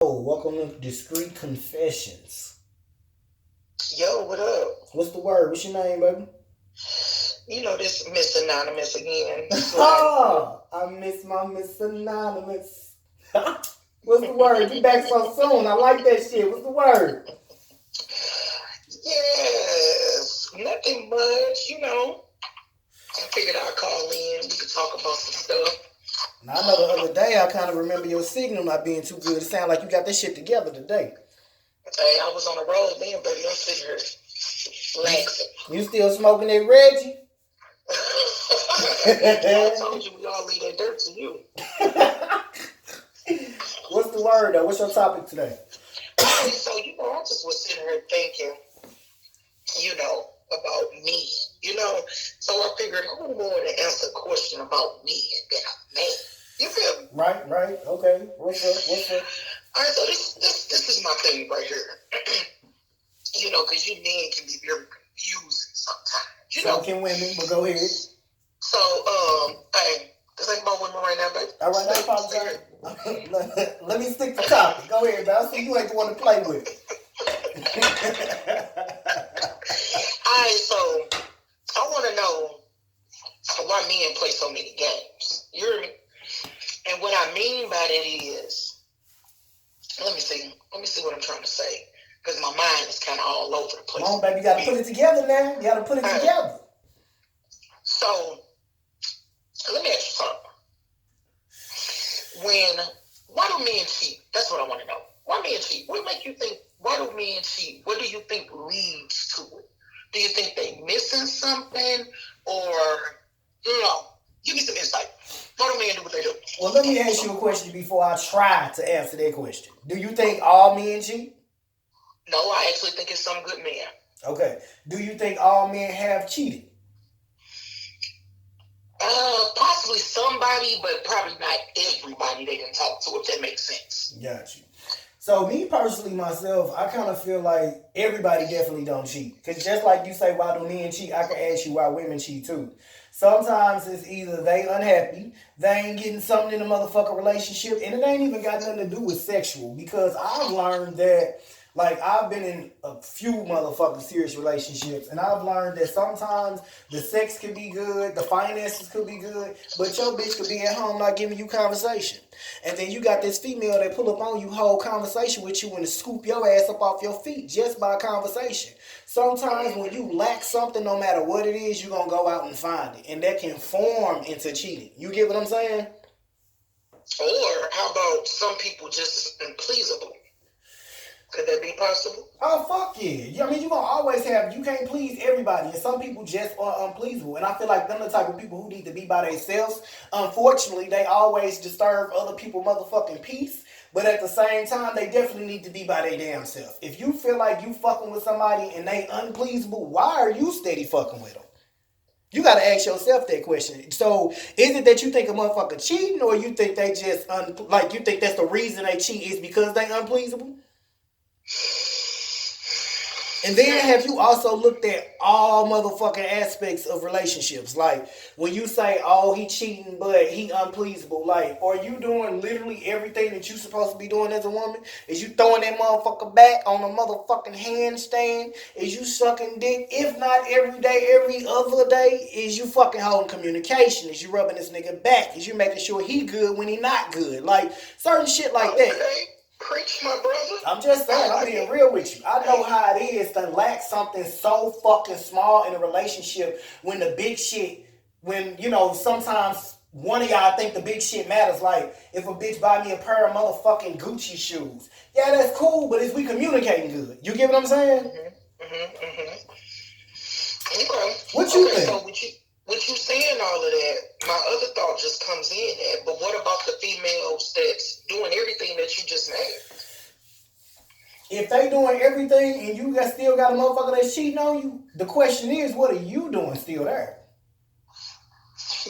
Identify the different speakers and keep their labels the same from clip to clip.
Speaker 1: Oh, welcome to Discreet Confessions.
Speaker 2: Yo, what up?
Speaker 1: What's the word? What's your name, baby?
Speaker 2: You know this Miss Anonymous again.
Speaker 1: I miss my Miss Anonymous. What's the word? You back so soon. I like that shit. What's the word?
Speaker 2: Yes, nothing much. I figured I'd call in. We could talk about some stuff.
Speaker 1: Now, I know the other day I kind of remember your signal not being too good. It sounded like you got this shit together today.
Speaker 2: Hey, I was on the road then, baby. I'm sitting here relaxing.
Speaker 1: You still smoking that Reggie?
Speaker 2: I told you we all leave that dirt to you.
Speaker 1: What's the word, though? What's your topic today?
Speaker 2: Alright, so I just was sitting here thinking, about me. So I figured who more to answer a question about me than a man. You feel me?
Speaker 1: Right. Okay. What's up?
Speaker 2: All right, so this is my thing right here. Because you men can be very confusing sometimes.
Speaker 1: So can women, but go ahead.
Speaker 2: So, hey, this ain't about women right now, baby.
Speaker 1: All right, I apologize. Let me stick to topic. Go ahead, man. I see you ain't the one to play with.
Speaker 2: All right, so I want to know why men play so many games. You hear me? And what I mean by that is, let me see what I'm trying to say. Because my mind is kind of all over the place.
Speaker 1: Come on, baby, you got to put it together now. You got to put it together.
Speaker 2: So, let me ask you something. Why do men cheat? That's what I want to know. Why men cheat? What make you think, why do men cheat? What do you think leads to it? Do you think they missing something? Or, give me some insight. Why do men do what they do?
Speaker 1: Well, let me ask you a question before I try to answer that question. Do you think all men cheat?
Speaker 2: No, I actually think it's some good men.
Speaker 1: Okay. Do you think all men have cheated?
Speaker 2: Possibly somebody, but probably not everybody they can talk to, if that makes sense.
Speaker 1: Got you. So me personally, myself, I kind of feel like everybody definitely don't cheat. Because just like you say, why do men cheat? I can ask you why women cheat too. Sometimes it's either they unhappy, they ain't getting something in a motherfucking relationship, and it ain't even got nothing to do with sexual. Because I've learned that, like, I've been in a few motherfucking serious relationships, and I've learned that sometimes the sex could be good, the finances could be good, but your bitch could be at home not giving you conversation. And then you got this female that pull up on you, hold conversation with you, and scoop your ass up off your feet just by conversation. Sometimes when you lack something, no matter what it is, you're going to go out and find it. And that can form into cheating. You get what I'm saying?
Speaker 2: Or how about some people just unpleasable? Could that be possible?
Speaker 1: Oh, fuck yeah. I mean, you gonna always have, you can't please everybody, and some people just are unpleasable. And I feel like them the type of people who need to be by themselves. Unfortunately, they always disturb other people motherfucking peace. But at the same time, they definitely need to be by their damn self. If you feel like you fucking with somebody and they unpleasable, why are you steady fucking with them? You gotta ask yourself that question. So, is it that you think a motherfucker cheating, or you think they just you think that's the reason they cheat is because they unpleasable? And then have you also looked at all motherfucking aspects of relationships? Like when you say, oh, he cheating, but he unpleasable. Like, are you doing literally everything that you supposed to be doing as a woman? Is you throwing that motherfucker back on a motherfucking handstand? Is you sucking dick? If not every day, every other day, is you fucking holding communication? Is you rubbing this nigga back? Is you making sure he good when he not good? Like certain shit like that.
Speaker 2: Preach, my brother.
Speaker 1: I'm just saying, I'm being real with you. I know how it is to lack something so fucking small in a relationship when the big shit, sometimes one of y'all think the big shit matters. Like, if a bitch buy me a pair of motherfucking Gucci shoes. Yeah, that's cool, but is we communicating good? You get what I'm saying?
Speaker 2: Okay.
Speaker 1: What you think?
Speaker 2: So with you saying all of that, my other thought just comes in at, but what about the females that's doing everything that you just named?
Speaker 1: If they doing everything and you still got a motherfucker that's cheating on you, the question is, what are you doing still there?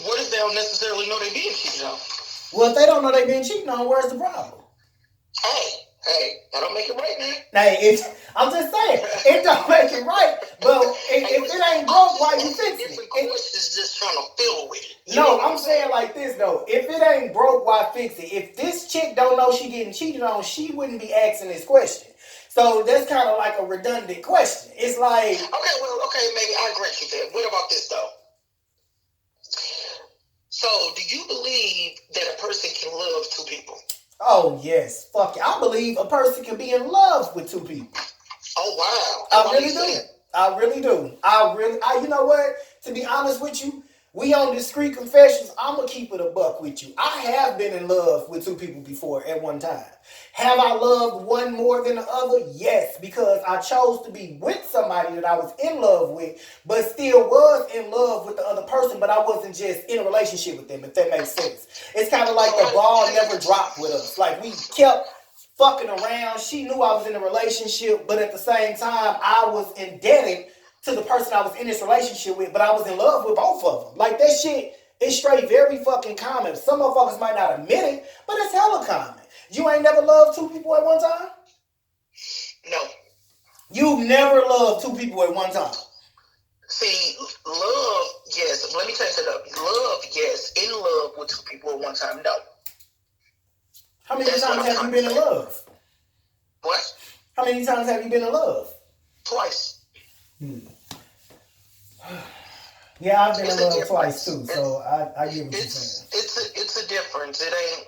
Speaker 2: What if they don't necessarily know they being cheated on?
Speaker 1: Well, if they don't know they being cheated on, where's the problem?
Speaker 2: Hey, Hey, that don't make it right, man.
Speaker 1: I'm just saying, it don't make it right. But if it ain't broke, why you fixing it?
Speaker 2: Different questions, just trying to fiddle with it.
Speaker 1: No, I'm saying like this though. If it ain't broke, why fix it? If this chick don't know she getting cheated on, she wouldn't be asking this question. So that's kind of like a redundant question. It's like,
Speaker 2: okay, maybe I grant you that. What about this though? So, do you believe that a person can love two people?
Speaker 1: Oh yes, fuck it. I believe a person can be in love with two people.
Speaker 2: Oh wow,
Speaker 1: I really do. I really do. You know what? To be honest with you, we on Discreet Confessions. I'm gonna keep it a buck with you. I have been in love with two people before at one time. Have I loved one more than the other? Yes, because I chose to be with somebody that I was in love with, but still was in love with the other person, but I wasn't just in a relationship with them, if that makes sense. It's kind of like the ball never dropped with us. Like we kept fucking around. She knew I was in a relationship, but at the same time, I was indebted to the person I was in this relationship with, but I was in love with both of them. Like that shit is straight very fucking common. Some motherfuckers might not admit it, but it's hella common. You ain't never loved two people at one time?
Speaker 2: No.
Speaker 1: You've never loved two people at one time?
Speaker 2: See, love, yes. Let me change it up. Love, yes. In love with two people at one time, no.
Speaker 1: How many times have you been in love?
Speaker 2: What?
Speaker 1: How many times have you been in love?
Speaker 2: Twice.
Speaker 1: Yeah, I've been in love twice too, so I get what you're saying.
Speaker 2: It's a difference. It ain't,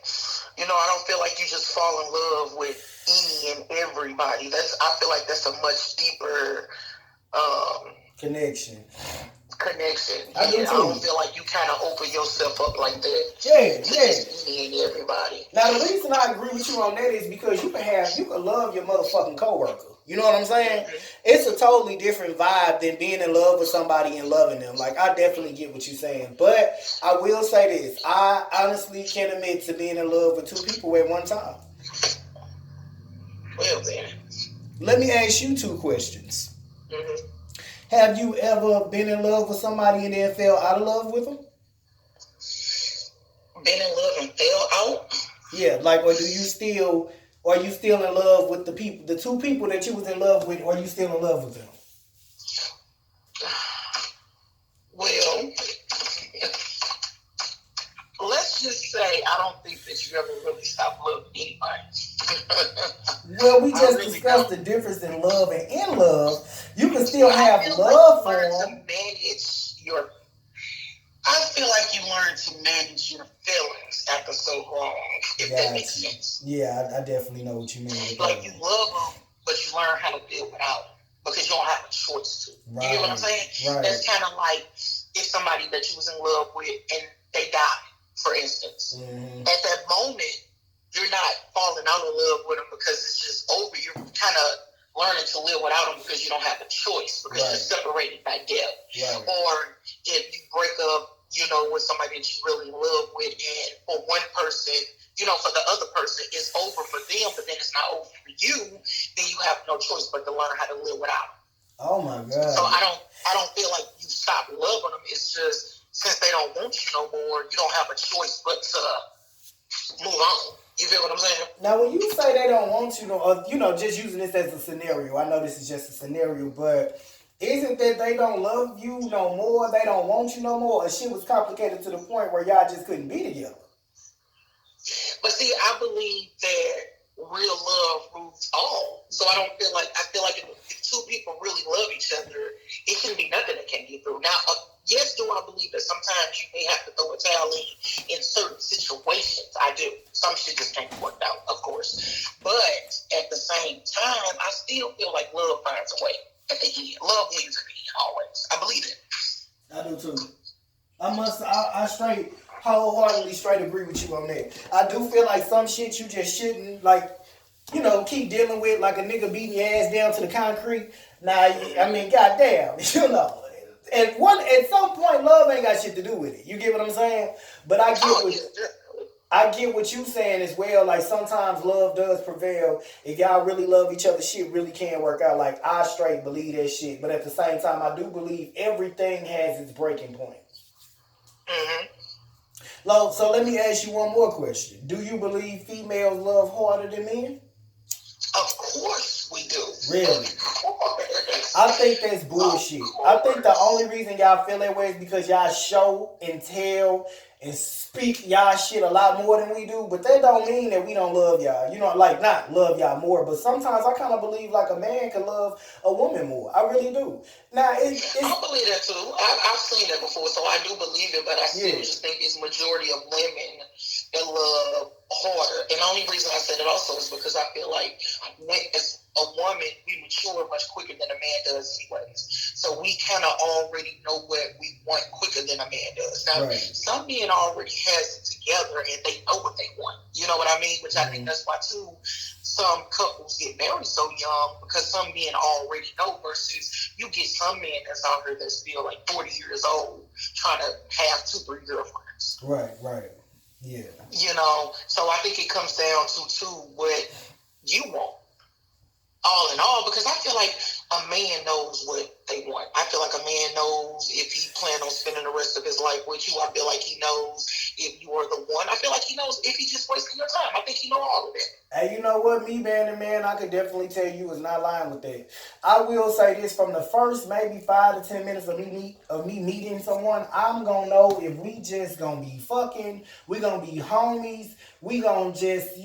Speaker 2: I don't feel like you just fall in love with any and everybody. I feel like that's a much deeper
Speaker 1: connection.
Speaker 2: I don't feel like you kind of open yourself up like that.
Speaker 1: Yeah.
Speaker 2: Just any and everybody.
Speaker 1: Now the reason I agree with you on that is because you can love your motherfucking coworker. You know what I'm saying? Mm-hmm. It's a totally different vibe than being in love with somebody and loving them. Like, I definitely get what you're saying. But I will say this. I honestly can admit to being in love with two people at one time.
Speaker 2: Well, then.
Speaker 1: Let me ask you two questions.
Speaker 2: Mm-hmm.
Speaker 1: Have you ever been in love with somebody and then fell out of love with them?
Speaker 2: Been in love and fell out?
Speaker 1: Yeah, like, or are you still in love with the two people that you was in love with, or are you still in love with them?
Speaker 2: Well, let's just say I don't think that you ever really stopped loving anybody.
Speaker 1: Well, we just discussed the difference in love and in love. You can still have love for them.
Speaker 2: I feel like you learn to manage your feelings after so long, if that makes sense.
Speaker 1: Yeah, I definitely know what you mean.
Speaker 2: Like, you love them, but you learn how to deal without them because you don't have a choice to. Right. You know what I'm saying? Right. That's kind of like if somebody that you was in love with and they died, for instance. Mm-hmm. At that moment, you're not falling out of love with them because it's just over. You're kind of learning to live without them because you don't have a choice because you're separated by death. Right. Or if you break up, with somebody that you really love with, and for one person, for the other person, it's over for them, but then it's not over for you, then you have no choice but to learn how to live without them.
Speaker 1: Oh my God.
Speaker 2: So I don't feel like you stop loving them. It's just since they don't want you no more, you don't have a choice but to move on. You feel what I'm saying?
Speaker 1: Now, when you say they don't want you, just using this as a scenario, I know this is just a scenario, but isn't that they don't love you no more, they don't want you no more, or shit was complicated to the point where y'all just couldn't be together?
Speaker 2: But see, I believe that real love rules all. So I feel like if two people really love each other, it shouldn't be nothing that can get through. Now, yes, do I believe that sometimes you may have to throw a towel in certain situations? I do. Some shit just can't be worked out, of course. But at the same time, I still feel like love finds a way at the end. Love wins at the end, always. I believe it.
Speaker 1: I do too. I straight wholeheartedly agree with you on that. I do feel like some shit you just shouldn't keep dealing with, like a nigga beating your ass down to the concrete. Goddamn, At some point, love ain't got shit to do with it. You get what I'm saying? But I get what you saying as well. Like, sometimes love does prevail. If y'all really love each other, shit really can work out. Like, I straight believe that shit. But at the same time, I do believe everything has its breaking point.
Speaker 2: Mm-hmm.
Speaker 1: So let me ask you one more question. Do you believe females love harder than men? Really.
Speaker 2: Of course.
Speaker 1: I think that's bullshit. I think the only reason y'all feel that way is because y'all show and tell and speak y'all shit a lot more than we do. But that don't mean that we don't love y'all. You know, like not love y'all more. But sometimes I kind of believe like a man can love a woman more. I really do. Now it's
Speaker 2: I believe that too. I've seen that before, so I do believe it. But I still
Speaker 1: yeah.
Speaker 2: just think it's majority of women that love harder. And the only reason I said it also is because I feel like when as a woman, we mature much quicker than a man does anyways. So we kind of already know what we want quicker than a man does. Now,
Speaker 1: Right.
Speaker 2: some men already has it together and they know what they want. You know what I mean? Which I think that's why, too, some couples get married so young because some men already know versus you get some men that's out here that's still like 40 years old trying to have 2-3 girlfriends.
Speaker 1: Right, right. Yeah.
Speaker 2: You know, so I think it comes down to what you want. All in all, because I feel like a man knows what they want. I feel like a man knows if he plan on spending the rest of his life with you. I feel like he knows if you are the one. I feel like he knows if he just wasting your time. I think he know all of that.
Speaker 1: Hey, you know what? Me being a man, I could definitely tell you is not lying with that. I will say this: from the first maybe 5 to 10 minutes of me meeting someone, I'm gonna know if we just gonna be fucking, we gonna be homies, we gonna just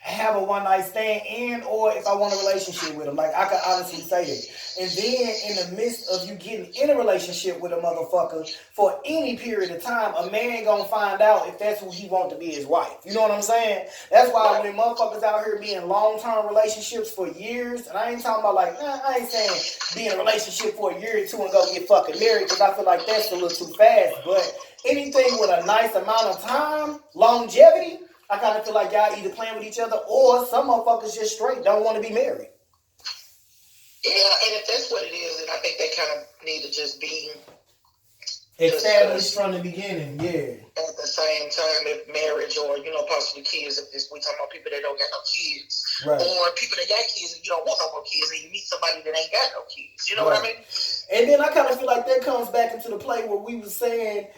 Speaker 1: have a one night stand, and or if I want a relationship with them. Like I can honestly say that. And then in the midst of you getting in a relationship with a motherfucker for any period of time, a man gonna find out if that's who he want to be his wife. You know what I'm saying? That's why when motherfuckers out here be in long-term relationships for years, and I ain't talking about like, I ain't saying be in a relationship for a year or two and go get fucking married, because I feel like that's a little too fast. But anything with a nice amount of time, longevity, I kind of feel like y'all either playing with each other or some motherfuckers just straight don't want to be married.
Speaker 2: Yeah, and if that's what it is, then I think they kind of need to just be
Speaker 1: established from the beginning, yeah.
Speaker 2: At the same time, if marriage or, possibly kids, if we talking about people that don't got no kids.
Speaker 1: Right.
Speaker 2: Or people that got kids and you don't want no more kids and you meet somebody that ain't got no kids. You know what I mean?
Speaker 1: And then I kind of feel like that comes back into the play where we was saying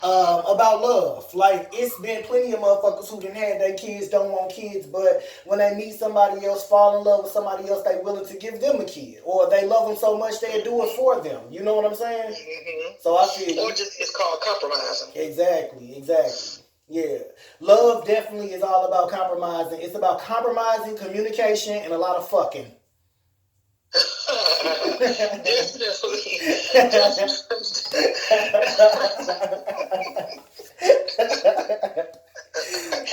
Speaker 1: about love. Like, it's been plenty of motherfuckers who didn't have their kids, don't want kids, but when they meet somebody else, fall in love with somebody else, they willing to give them a kid. Or they love them so much they'll do it for them. You know what I'm saying?
Speaker 2: Mm-hmm.
Speaker 1: So I feel...
Speaker 2: Or just, it's called compromising.
Speaker 1: Exactly. Yeah. Love definitely is all about compromising. It's about compromising, communication, and a lot of fucking.
Speaker 2: Definitely.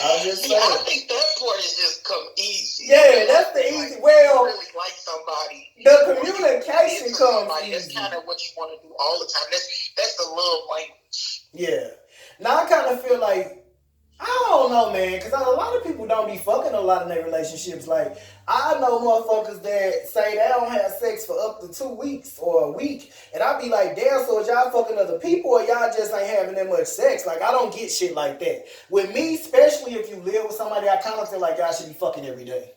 Speaker 1: I'm just saying.
Speaker 2: I think that part is just come easy.
Speaker 1: Yeah, that's the easy. Well,
Speaker 2: really like somebody.
Speaker 1: The communication comes easy.
Speaker 2: That's kind of what you want to do all the time. That's the love language.
Speaker 1: Yeah. Now I kind of feel like, I don't know, man, because a lot of people don't be fucking a lot in their relationships. Like, I know motherfuckers that say they don't have sex for up to 2 weeks or a week. And I be like, damn, so is y'all fucking other people or y'all just ain't having that much sex? Like, I don't get shit like that. With me, especially if you live with somebody, I kind of feel like y'all should be fucking every day.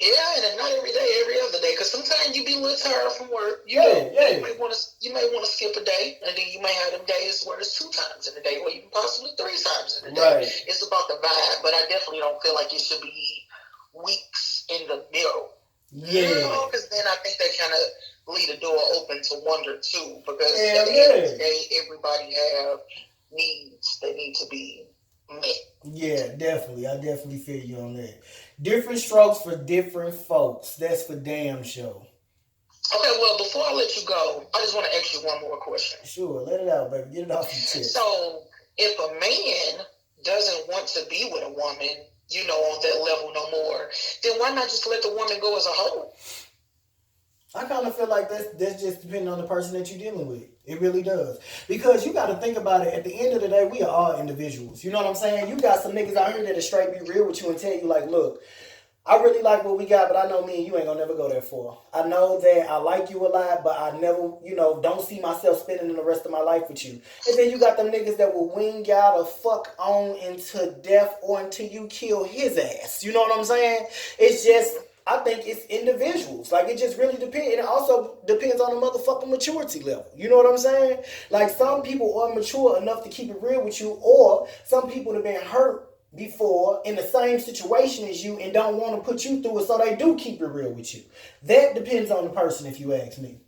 Speaker 2: Yeah, and not every day, every other day. Because sometimes you be a little tired from work. You may want to skip a day, and then you may have them days where it's 2 times in a day, or even possibly 3 times in a day.
Speaker 1: Right.
Speaker 2: It's about the vibe, but I definitely don't feel like it should be weeks in the middle.
Speaker 1: Yeah.
Speaker 2: Because then I think they kind of leave the door open to wonder too. Because
Speaker 1: at
Speaker 2: the end of the day, everybody have needs that need to be met.
Speaker 1: Yeah, definitely. I definitely feel you on that. Different strokes for different folks. That's for damn sure.
Speaker 2: Okay, well, before I let you go, I just want to ask you one more question.
Speaker 1: Sure, let it out, baby. Get it off your chest.
Speaker 2: So, if a man doesn't want to be with a woman, on that level no more, then why not just let the woman go as a whole?
Speaker 1: I kind of feel like that's just depending on the person that you're dealing with. It really does. Because you got to think about it. At the end of the day, we are all individuals. You know what I'm saying? You got some niggas out here that'll straight be real with you and tell you, like, look, I really like what we got, but I know me and you ain't gonna never go that far. I know that I like you a lot, but I never, don't see myself spending the rest of my life with you. And then you got them niggas that will wing y'all the fuck on into death or until you kill his ass. You know what I'm saying? It's just... I think it's individuals. Like, it just really depends. And it also depends on the motherfucking maturity level. You know what I'm saying? Like, some people are mature enough to keep it real with you, or some people have been hurt before in the same situation as you and don't want to put you through it, so they do keep it real with you. That depends on the person, if you ask me.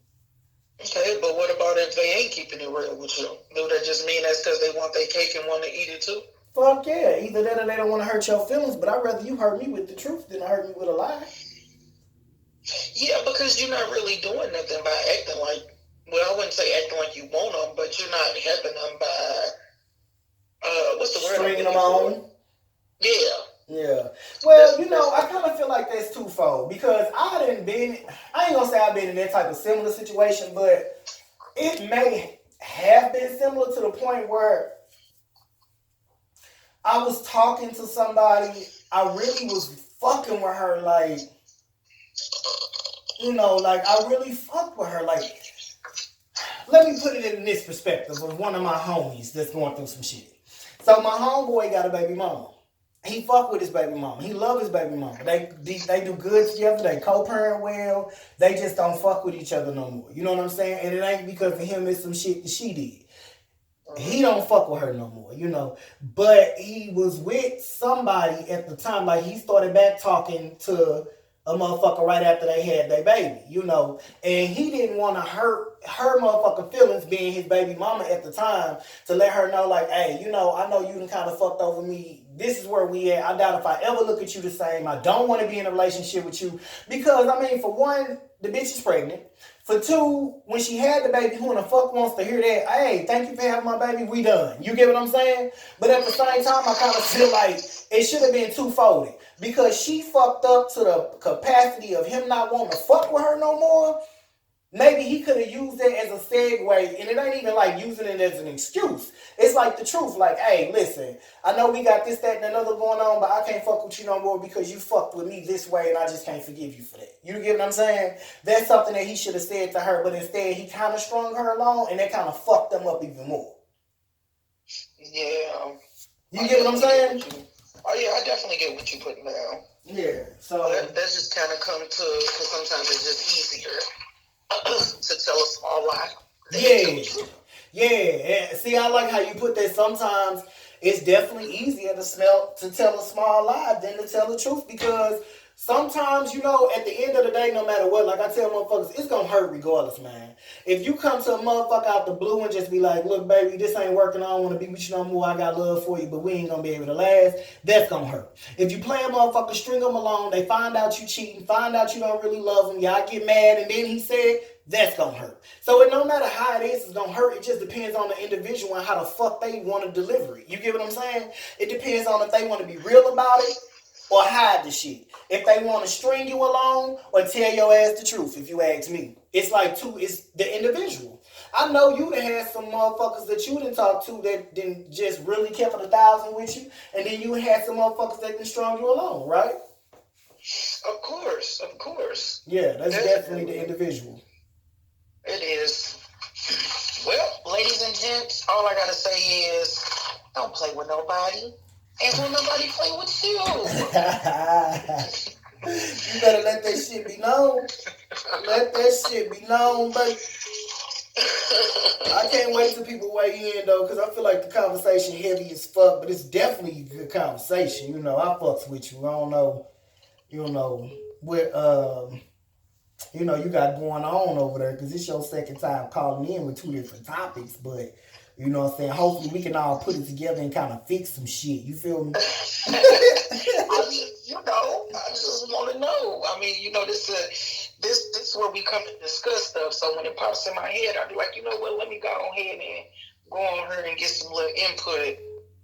Speaker 2: Okay, but what about if they ain't keeping it real with you? Do that just mean that's because they want their cake and want to eat it too?
Speaker 1: Fuck yeah. Either that or they don't want to hurt your feelings, but I'd rather you hurt me with the truth than hurt me with a lie.
Speaker 2: Yeah, because you're not really doing nothing by acting like, well, I wouldn't say acting like you want them, but you're not helping them by, what's the word?
Speaker 1: Stringing them on.
Speaker 2: Yeah.
Speaker 1: Yeah. Well, I kind of feel like that's twofold because I ain't gonna say I've been in that type of similar situation, but it may have been similar to the point where I was talking to somebody, I really was fucking with her, like, like I really fucked with her. Like, let me put it in this perspective of one of my homies that's going through some shit. So my homeboy got a baby mama. He fuck with his baby mama. He love his baby mama. They do good together. They co-parent well. They just don't fuck with each other no more. You know what I'm saying? And it ain't because of him. It's some shit that she did. He don't fuck with her no more, But he was with somebody at the time. Like, he started back talking to a motherfucker right after they had their baby, And he didn't want to hurt her motherfucking feelings, being his baby mama at the time, to let her know, like, hey, I know you done kind of fucked over me. This is where we at. I doubt if I ever look at you the same. I don't want to be in a relationship with you. Because, for one, the bitch is pregnant. For two, when she had the baby, who in the fuck wants to hear that? Hey, thank you for having my baby. We done. You get what I'm saying? But at the same time, I kind of feel like it should have been two-folded. Because she fucked up to the capacity of him not wanting to fuck with her no more. Maybe he could have used it as a segue, and it ain't even like using it as an excuse. It's like the truth. Like, hey, listen, I know we got this, that, and another going on, but I can't fuck with you no more because you fucked with me this way, and I just can't forgive you for that. You get what I'm saying? That's something that he should have said to her, but instead he kind of strung her along, and that kind of fucked them up even more.
Speaker 2: Yeah.
Speaker 1: You get what I'm saying?
Speaker 2: Oh, yeah, I definitely get what you're putting down.
Speaker 1: Yeah, so...
Speaker 2: That's just kind of come to, because sometimes it's just easier to tell a small lie.
Speaker 1: Yeah. See, I like how you put that. Sometimes it's definitely easier to tell a small lie than to tell the truth, because sometimes, at the end of the day, no matter what, like I tell motherfuckers, it's gonna hurt regardless, man. If you come to a motherfucker out the blue and just be like, look, baby, this ain't working, I don't want to be with you no more, I got love for you, but we ain't gonna be able to last, that's gonna hurt. If you play a motherfucker, string them along, they find out you cheating, find out you don't really love them, y'all get mad, and then he said, that's gonna hurt. So it no matter how it is, it's gonna hurt. It just depends on the individual and how the fuck they want to deliver it. You get what I'm saying? It depends on if they want to be real about it or hide the shit. If they want to string you along or tell your ass the truth, if you ask me. It's it's the individual. I know you done had some motherfuckers that you didn't talk to that didn't just really kept it 1,000 with you, and then you had some motherfuckers that done strung you along, right?
Speaker 2: Of course.
Speaker 1: Yeah, that's definitely the individual.
Speaker 2: It is. Well, ladies and gents, all I gotta say is, don't play with nobody, and don't nobody play with you.
Speaker 1: You better let that shit be known. Let that shit be known, baby. I can't wait till people weigh in, though, because I feel like the conversation heavy as fuck, but it's definitely a good conversation. I fucks with you. I don't know, what, you got going on over there, because it's your second time calling in with 2 different topics, but, you know what I'm saying, hopefully we can all put it together and kind of fix some shit, you feel me?
Speaker 2: I just want to know. This is where we come to discuss stuff, so when it pops in my head, I'll be like, you know what, let me go ahead and go on here and get some little input.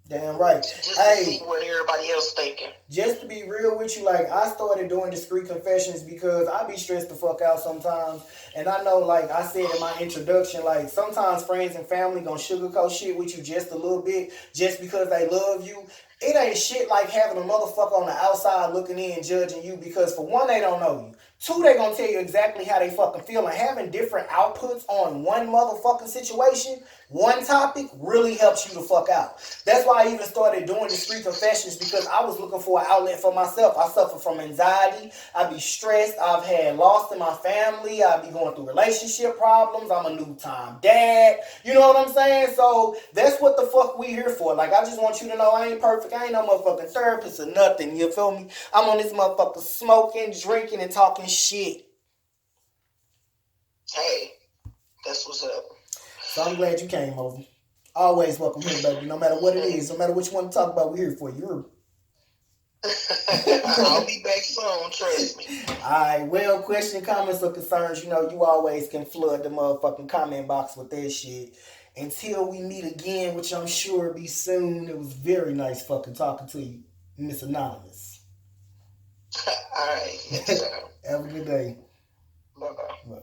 Speaker 1: Damn right.
Speaker 2: Just to see what everybody else thinking.
Speaker 1: Just to be real with you, like, I started doing discreet confessions because I be stressed the fuck out sometimes. And I know, like I said in my introduction, like, sometimes friends and family gonna sugarcoat shit with you just a little bit just because they love you. It ain't shit like having a motherfucker on the outside looking in judging you, because for one, they don't know you. 2, they gonna tell you exactly how they fucking feel, and having different outputs on one motherfucking situation, one topic, really helps you the fuck out. That's why I even started doing discreet confessions, because I was looking for an outlet for myself. I suffer from anxiety. I be stressed. I've had loss in my family. I be going through relationship problems. I'm a new-time dad. You know what I'm saying? So that's what the fuck we here for. Like, I just want you to know I ain't perfect. perfect. I ain't no motherfucking therapist or nothing. You feel me? I'm on this motherfucker smoking, drinking, and talking shit.
Speaker 2: Hey, that's what's up.
Speaker 1: So I'm glad you came over. Always welcome here, baby. No matter what it is, no matter what you want to talk about, we're here for you.
Speaker 2: I'll be back soon, trust me.
Speaker 1: Alright, well, question, comments, or concerns, you know, you always can flood the motherfucking comment box with that shit. Until we meet again, which I'm sure will be soon, it was very nice fucking talking to you, Miss Anonymous.
Speaker 2: Alright, next time.
Speaker 1: Have a good day.
Speaker 2: Bye-bye.
Speaker 1: Bye.